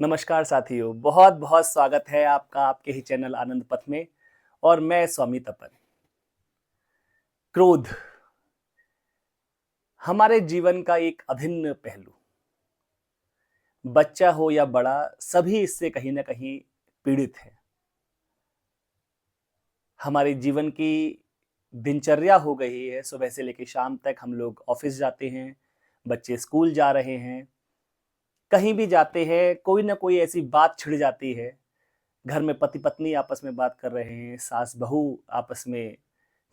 नमस्कार साथियों, बहुत बहुत स्वागत है आपका आपके ही चैनल आनंद पथ में। और मैं स्वामी तपन। क्रोध हमारे जीवन का एक अभिन्न पहलू। बच्चा हो या बड़ा, सभी इससे कहीं ना कहीं पीड़ित है। हमारे जीवन की दिनचर्या हो गई है, सुबह से लेकर शाम तक हम लोग ऑफिस जाते हैं, बच्चे स्कूल जा रहे हैं, कहीं भी जाते हैं कोई ना कोई ऐसी बात छिड़ जाती है। घर में पति पत्नी आपस में बात कर रहे हैं, सास बहू आपस में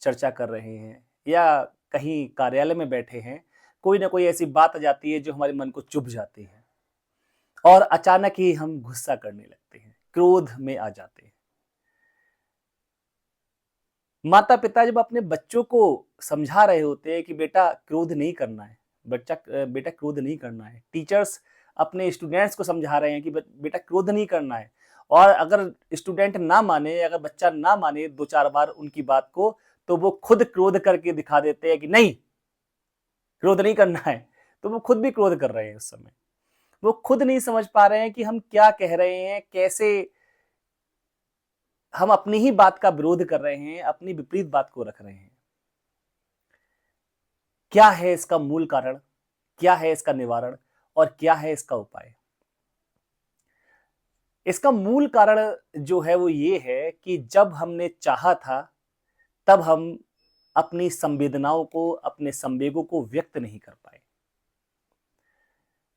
चर्चा कर रहे हैं, या कहीं कार्यालय में बैठे हैं, कोई ना कोई ऐसी बात आ जाती है जो हमारे मन को चुभ जाती है और अचानक ही हम गुस्सा करने लगते हैं, क्रोध में आ जाते हैं। माता पिता जब अपने बच्चों को समझा रहे होते हैं कि बेटा क्रोध नहीं करना है, बेटा क्रोध नहीं करना है। टीचर्स अपने स्टूडेंट्स को समझा रहे हैं कि बेटा क्रोध नहीं करना है। और अगर स्टूडेंट ना माने, अगर बच्चा ना माने दो चार बार उनकी बात को, तो वो खुद क्रोध करके दिखा देते हैं कि नहीं, क्रोध नहीं करना है। तो वो खुद भी क्रोध कर रहे हैं उस समय। वो खुद नहीं समझ पा रहे हैं कि हम क्या कह रहे हैं, कैसे हम अपनी ही बात का विरोध कर रहे हैं, अपनी विपरीत बात को रख रहे हैं। क्या है इसका मूल कारण, क्या है इसका निवारण, और क्या है इसका उपाय? इसका मूल कारण जो है वो ये है कि जब हमने चाहा था, तब हम अपनी संवेदनाओं को, अपने संवेगों को व्यक्त नहीं कर पाए।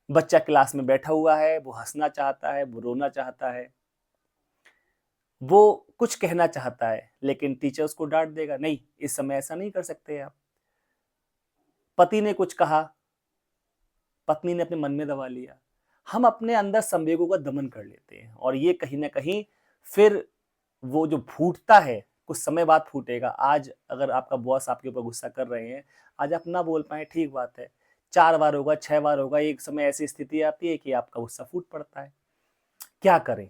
बच्चा क्लास में बैठा हुआ है, वो हंसना चाहता है, वो रोना चाहता है, वो कुछ कहना चाहता है, लेकिन टीचर उसको डांट देगा, नहीं इस समय ऐसा नहीं कर सकते आप। पति ने कुछ कहा, पत्नी ने अपने मन में दबा लिया। हम अपने अंदर संवेगों का दमन कर लेते हैं, और ये कहीं ना कहीं फिर वो जो फूटता है, कुछ समय बाद फूटेगा। आज अगर आपका बॉस आपके ऊपर गुस्सा कर रहे हैं, आज आप ना बोल पाए, ठीक बात है, 4 बार होगा, 6 बार होगा, एक समय ऐसी स्थिति आती है कि आपका गुस्सा फूट पड़ता है। क्या करें?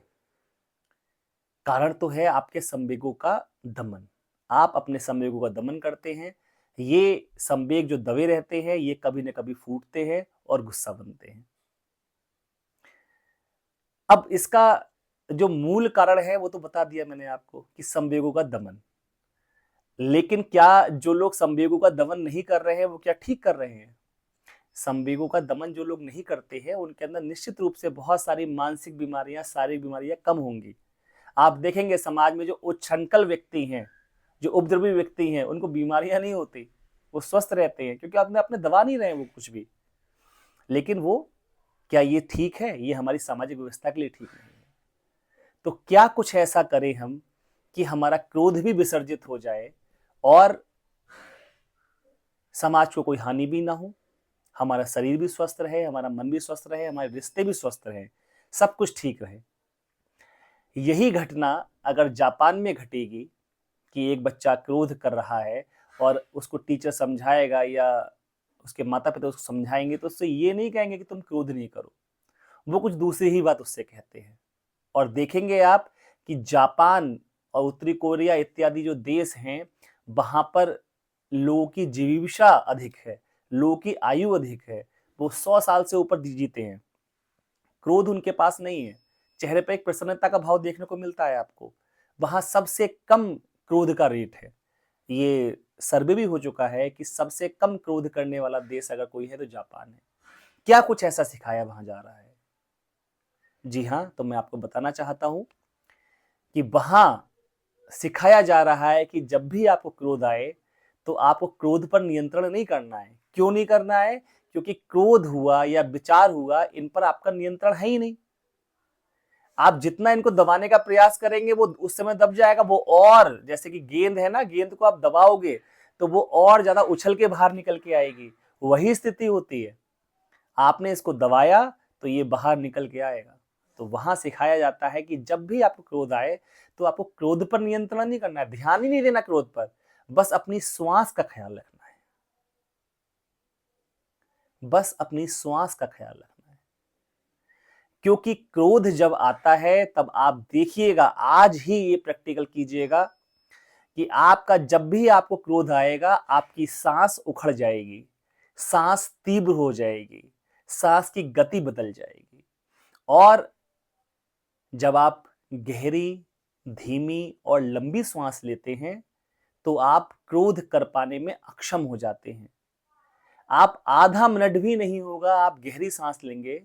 कारण तो है आपके संवेगों का दमन। आप अपने संवेगों का दमन करते हैं। ये संवेग जो दबे रहते हैं, ये कभी न कभी फूटते हैं और गुस्सा बनते हैं। अब इसका जो मूल कारण है वो तो बता दिया मैंने आपको कि संवेगों का दमन। लेकिन क्या जो लोग संवेगों का दमन नहीं कर रहे हैं वो क्या ठीक कर रहे हैं? संवेगों का दमन जो लोग नहीं करते हैं, उनके अंदर निश्चित रूप से बहुत सारी मानसिक बीमारियां, शारीरिक बीमारियां कम होंगी। आप देखेंगे समाज में जो उच्छृंखल व्यक्ति हैं, जो उपद्रवी व्यक्ति हैं, उनको बीमारियां नहीं होती, वो स्वस्थ रहते हैं, क्योंकि अपने अपने दबा नहीं रहे हैं वो कुछ भी। लेकिन वो, क्या ये ठीक है? ये हमारी सामाजिक व्यवस्था के लिए ठीक नहीं है। तो क्या कुछ ऐसा करें हम कि हमारा क्रोध भी विसर्जित हो जाए और समाज को कोई हानि भी ना हो, हमारा शरीर भी स्वस्थ रहे, हमारा मन भी स्वस्थ रहे, हमारे रिश्ते भी स्वस्थ रहे, सब कुछ ठीक रहे। यही घटना अगर जापान में घटेगी कि एक बच्चा क्रोध कर रहा है और उसको टीचर समझाएगा या उसके माता पिता उसको समझाएंगे, तो उससे ये नहीं कहेंगे कि तुम क्रोध नहीं करो, वो कुछ दूसरी ही बात उससे कहते हैं। और देखेंगे आप कि जापान और उत्तरी कोरिया इत्यादि जो देश हैं, वहां पर लोगों की जीविका अधिक है, लोगों की आयु अधिक है, वो 100 साल से ऊपर जीते हैं। क्रोध उनके पास नहीं है, चेहरे पर एक प्रसन्नता का भाव देखने को मिलता है आपको। वहां सबसे कम क्रोध का रेट है। ये सर्वे भी हो चुका है कि सबसे कम क्रोध करने वाला देश अगर कोई है तो जापान है। क्या कुछ ऐसा सिखाया वहां जा रहा है? जी हाँ, तो मैं आपको बताना चाहता हूं कि वहां सिखाया जा रहा है कि जब भी आपको क्रोध आए, तो आपको क्रोध पर नियंत्रण नहीं करना है। क्यों नहीं करना है? क्योंकि क्रोध हुआ या विचार हुआ, इन पर आपका नियंत्रण है ही नहीं। आप जितना इनको दबाने का प्रयास करेंगे, वो उस समय दब जाएगा। वो और जैसे कि गेंद है ना, गेंद को आप दबाओगे तो वो और ज्यादा उछल के बाहर निकल के आएगी। वही स्थिति होती है, आपने इसको दबाया तो ये बाहर निकल के आएगा। तो वहां सिखाया जाता है कि जब भी आपको क्रोध आए, तो आपको क्रोध पर नियंत्रण नहीं करना है, ध्यान ही नहीं देना क्रोध पर, बस अपनी श्वास का ख्याल रखना है, बस अपनी श्वास का ख्याल रखना है। क्योंकि क्रोध जब आता है, तब आप देखिएगा, आज ही ये प्रैक्टिकल कीजिएगा कि आपका जब भी आपको क्रोध आएगा, आपकी सांस उखड़ जाएगी, सांस तीव्र हो जाएगी, सांस की गति बदल जाएगी, और जब आप गहरी, धीमी और लंबी सांस लेते हैं तो आप क्रोध कर पाने में अक्षम हो जाते हैं। आप आधा मिनट भी नहीं होगा, आप गहरी सांस लेंगे,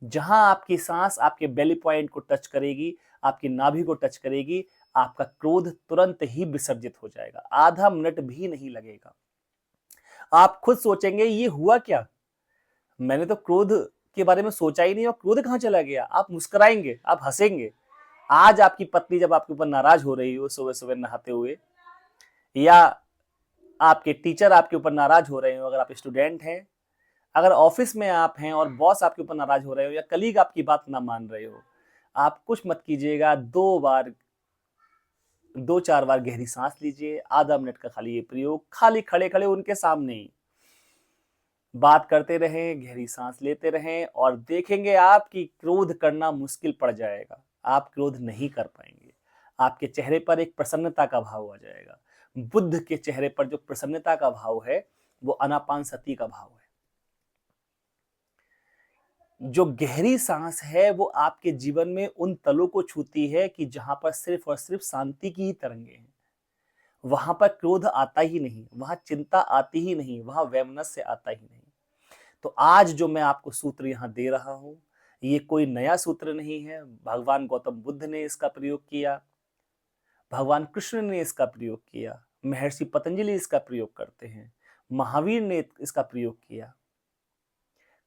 जहां आपकी सांस आपके बेली पॉइंट को टच करेगी, आपकी नाभि को टच करेगी, आपका क्रोध तुरंत ही विसर्जित हो जाएगा। आधा मिनट भी नहीं लगेगा। आप खुद सोचेंगे ये हुआ क्या, मैंने तो क्रोध के बारे में सोचा ही नहीं और क्रोध कहां चला गया। आप मुस्कुराएंगे, आप हंसेंगे। आज आपकी पत्नी जब आपके ऊपर नाराज हो रही हो सुबह सुबह नहाते हुए, या आपके टीचर आपके ऊपर नाराज हो रहे हो, अगर आप स्टूडेंट हैं, अगर ऑफिस में आप हैं और बॉस आपके ऊपर नाराज हो रहे हो, या कलीग आपकी बात ना मान रहे हो, आप कुछ मत कीजिएगा। 2-4 बार गहरी सांस लीजिए। आधा मिनट का खाली ये प्रयोग, खाली खड़े खड़े उनके सामने ही बात करते रहें, गहरी सांस लेते रहें और देखेंगे आप कि क्रोध करना मुश्किल पड़ जाएगा। आप क्रोध नहीं कर पाएंगे। आपके चेहरे पर एक प्रसन्नता का भाव आ जाएगा। बुद्ध के चेहरे पर जो प्रसन्नता का भाव है वो अनापानसति का भाव है। जो गहरी सांस है वो आपके जीवन में उन तलों को छूती है कि जहां पर सिर्फ और सिर्फ शांति की ही तरंगे हैं। वहां पर क्रोध आता ही नहीं, वहां चिंता आती ही नहीं, वहां वैमनस्य आता ही नहीं। तो आज जो मैं आपको सूत्र यहां दे रहा हूं, ये कोई नया सूत्र नहीं है। भगवान गौतम बुद्ध ने इसका प्रयोग किया, भगवान कृष्ण ने इसका प्रयोग किया, महर्षि पतंजलि इसका प्रयोग करते हैं, महावीर ने इसका प्रयोग किया।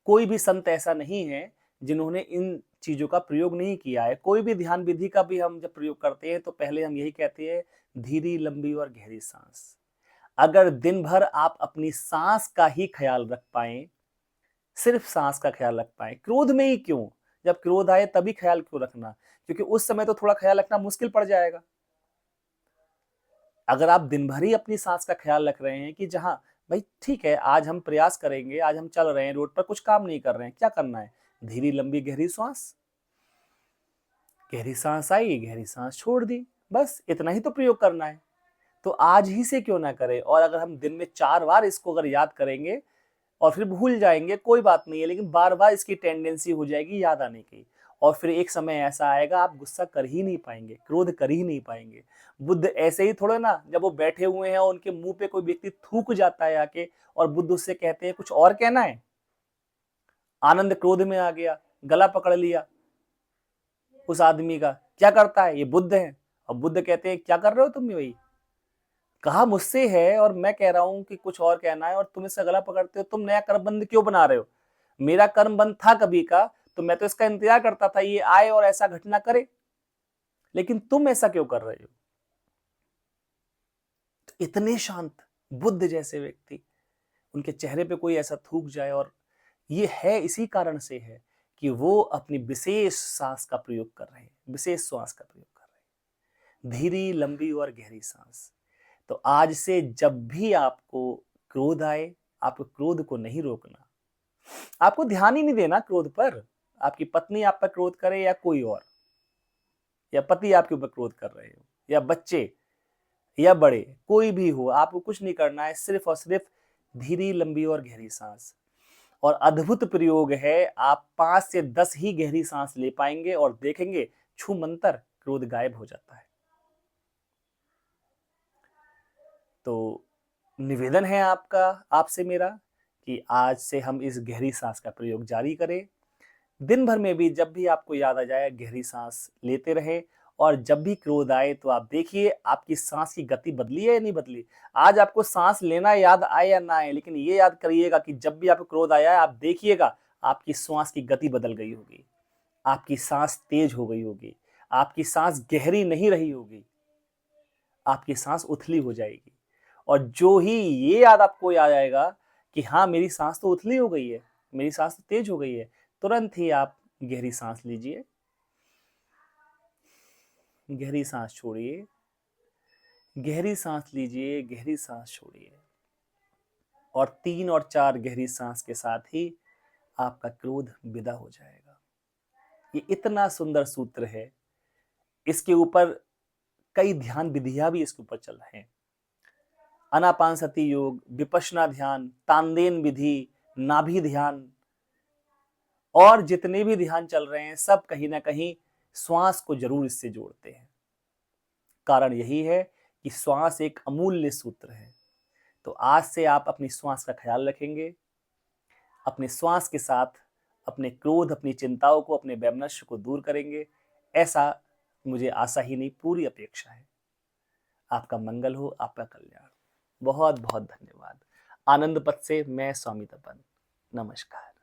कोई भी संत ऐसा नहीं है जिन्होंने इन चीजों का प्रयोग नहीं किया है। कोई भी ध्यान विधि का भी हम जब प्रयोग करते हैं तो पहले हम यही कहते हैं, धीरी, लंबी और गहरी सांस। अगर दिन भर आप अपनी सांस का ही ख्याल रख पाए, सिर्फ सांस का ख्याल रख पाए, क्रोध में ही क्यों, जब क्रोध आए तभी ख्याल क्यों रखना, क्योंकि उस समय तो थोड़ा ख्याल रखना मुश्किल पड़ जाएगा। अगर आप दिन भर ही अपनी सांस का ख्याल रख रहे हैं कि जहां भाई ठीक है, आज हम प्रयास करेंगे, आज हम चल रहे हैं रोड पर, कुछ काम नहीं कर रहे हैं, क्या करना है, धीरी लंबी गहरी सांस, गहरी सांस आई, गहरी सांस छोड़ दी, बस इतना ही तो प्रयोग करना है। तो आज ही से क्यों ना करें। और अगर हम दिन में 4 बार इसको अगर याद करेंगे और फिर भूल जाएंगे, कोई बात नहीं है, लेकिन बार बार इसकी टेंडेंसी हो जाएगी याद आने की। और फिर एक समय ऐसा आएगा आप गुस्सा कर ही नहीं पाएंगे, क्रोध कर ही नहीं पाएंगे। बुद्ध ऐसे ही थोड़े ना, जब वो बैठे हुए हैं और उनके मुंह पे कोई व्यक्ति थूक जाता है आके और बुद्ध उससे कहते हैं कुछ और कहना है, आनंद क्रोध में आ गया, गला पकड़ लिया उस आदमी का, क्या करता है, ये बुद्ध है। और बुद्ध कहते हैं क्या कर रहे हो तुम, भाई कहा मुझसे है और मैं कह रहा हूं कि कुछ और कहना है और तुम इसका गला पकड़ते हो, तुम नया कर्म बंध क्यों बना रहे हो। मेरा कर्म बंध था कभी का, तो मैं तो इसका इंतजार करता था ये आए और ऐसा घटना करे, लेकिन तुम ऐसा क्यों कर रहे हो। तो इतने शांत बुद्ध जैसे व्यक्ति, उनके चेहरे पे कोई ऐसा थूक जाए, और ये है इसी कारण से है कि वो अपनी विशेष सांस का प्रयोग कर रहे हैं, विशेष श्वास का प्रयोग कर रहे हैं, धीरी, लंबी और गहरी सांस। तो आज से जब भी आपको क्रोध आए, आपको क्रोध को नहीं रोकना, आपको ध्यान ही नहीं देना क्रोध पर। आपकी पत्नी आप पर क्रोध करे या कोई और, या पति आपके ऊपर क्रोध कर रहे हो, या बच्चे या बड़े, कोई भी हो, आपको कुछ नहीं करना है, सिर्फ और सिर्फ धीरी, लंबी और गहरी सांस। और अद्भुत प्रयोग है, आप 5 से 10 ही गहरी सांस ले पाएंगे और देखेंगे छू मंतर क्रोध गायब हो जाता है। तो निवेदन है आपसे मेरा कि आज से हम इस गहरी सांस का प्रयोग जारी करें। दिन भर में भी जब भी आपको याद आ जाए गहरी सांस लेते रहे, और जब भी क्रोध आए तो आप देखिए आपकी सांस की गति बदली है या नहीं बदली। आज आपको सांस लेना याद आए या ना आए, लेकिन ये याद करिएगा कि जब भी आपको क्रोध आया है, आप देखिएगा आपकी श्वास की गति बदल गई होगी, आपकी सांस तेज हो गई होगी, आपकी सांस गहरी नहीं रही होगी, आपकी सांस उथली हो जाएगी। और जो ही ये याद आपको याद आएगा कि हाँ मेरी सांस तो उथली हो गई है, मेरी सांस तो तेज हो गई है, तुरंत ही आप गहरी सांस लीजिए, गहरी सांस छोड़िए, गहरी सांस लीजिए, गहरी सांस छोड़िए, और 3 और 4 गहरी सांस के साथ ही आपका क्रोध विदा हो जाएगा। ये इतना सुंदर सूत्र है, इसके ऊपर कई ध्यान विधियां भी इसके ऊपर चल रहे हैं। आनापानसति योग, विपश्यना ध्यान, तानदेन विधि, नाभि ध्यान, और जितने भी ध्यान चल रहे हैं सब कहीं ना कहीं श्वास को जरूर इससे जोड़ते हैं। कारण यही है कि श्वास एक अमूल्य सूत्र है। तो आज से आप अपनी श्वास का ख्याल रखेंगे, अपने श्वास के साथ अपने क्रोध, अपनी चिंताओं को, अपने वैमनस्य को दूर करेंगे, ऐसा मुझे आशा ही नहीं पूरी अपेक्षा है। आपका मंगल हो, आपका कल्याण। बहुत बहुत धन्यवाद। आनंद पथ से मैं स्वामी तपन। नमस्कार।